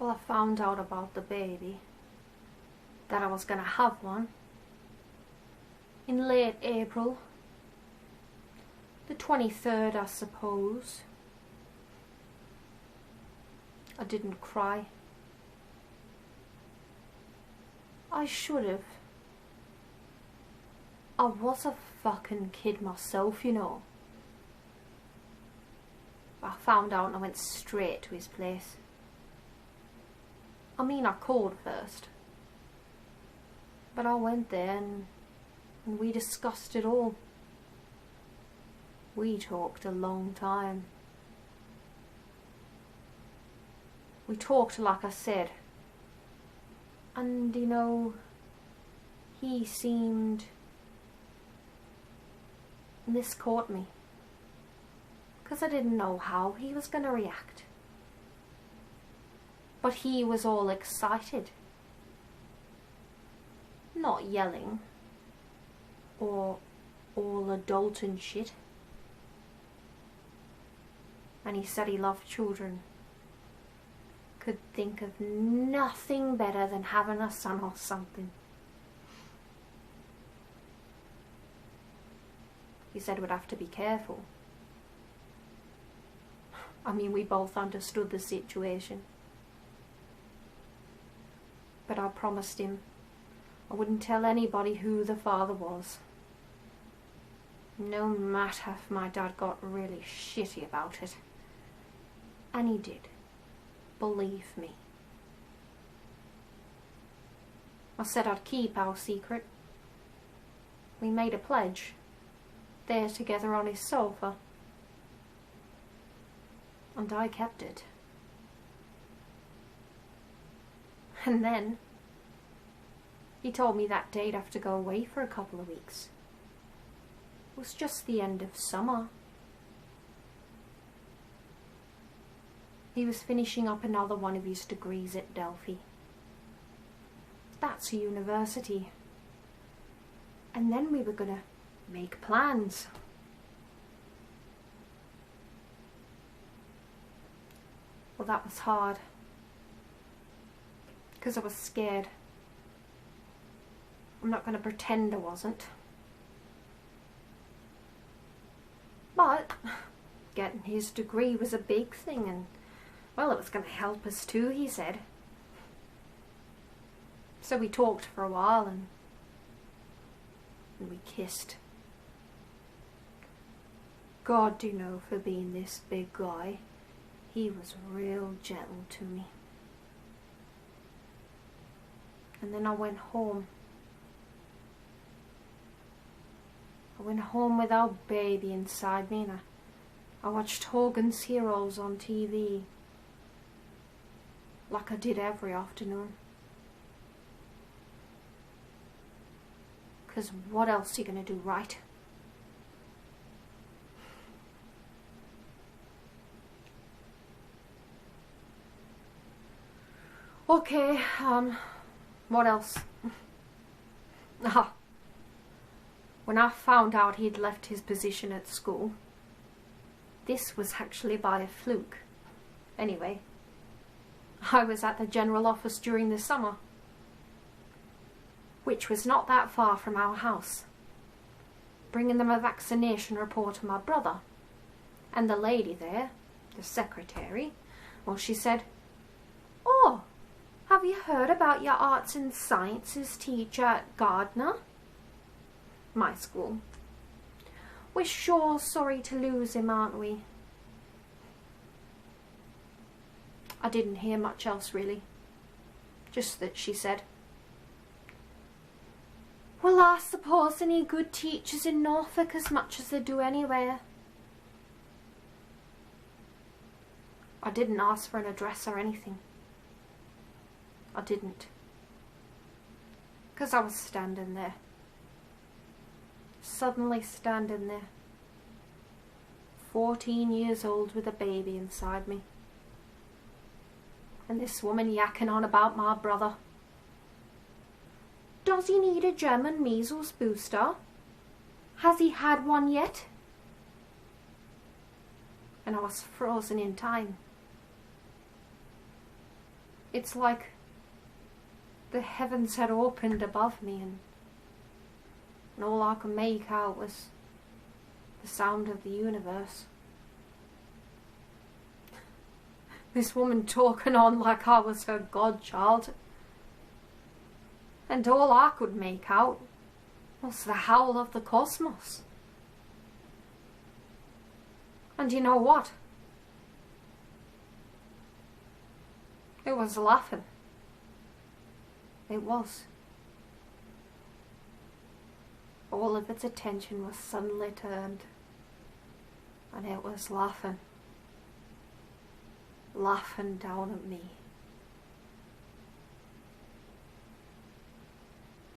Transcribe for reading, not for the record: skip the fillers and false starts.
Well, I found out about the baby, that I was gonna have one, in late April. The 23rd, I suppose. I didn't cry. I should have. I was a fucking kid myself, you know. I found out and I went straight to his place. I mean, I called first. But I went there and we discussed it all. We talked a long time. We talked, like I said. And, you know, he seemed... And this caught me. Because I didn't know how he was going to react. But he was all excited. Not yelling. Or all adult and shit. And he said he loved children. Could think of nothing better than having a son or something. He said we'd have to be careful. I mean, we both understood the situation. But I promised him I wouldn't tell anybody who the father was. No matter if my dad got really shitty about it. And he did. Believe me. I said I'd keep our secret. We made a pledge. There together on his sofa. And I kept it. And then he told me that day I'd have to go away for a couple of weeks. It was just the end of summer. He was finishing up another one of his degrees at Delphi. That's a university. And then we were gonna make plans. Well, that was hard. Because I was scared. I'm not going to pretend I wasn't. But getting his degree was a big thing, and well, it was going to help us too, he said. So we talked for a while and we kissed. God do know, for being this big guy, he was real gentle to me. And then I went home. I went home with our baby inside me, and I watched Hogan's Heroes on TV. Like I did every afternoon. 'Cause what else are you gonna do, right? Okay, what else? When I found out he'd left his position at school, this was actually by a fluke. Anyway, I was at the general office during the summer, which was not that far from our house, bringing them a vaccination report to my brother. And the lady there, the secretary, well, she said, "Oh, have you heard about your arts and sciences teacher at Gardner?" My school. "We're sure sorry to lose him, aren't we?" I didn't hear much else really. Just that she said, "Well, I suppose they need good teachers in Norfolk as much as they do anywhere." I didn't ask for an address or anything. I didn't. 'Cause I was standing there. Suddenly standing there. 14 years old with a baby inside me. And this woman yakking on about my brother. Does he need a German measles booster? Has he had one yet? And I was frozen in time. It's like the heavens had opened above me, and all I could make out was the sound of the universe. This woman talking on like I was her godchild, and all I could make out was the howl of the cosmos. And you know what? It was laughing. It was. All of its attention was suddenly turned, and it was laughing. Laughing down at me.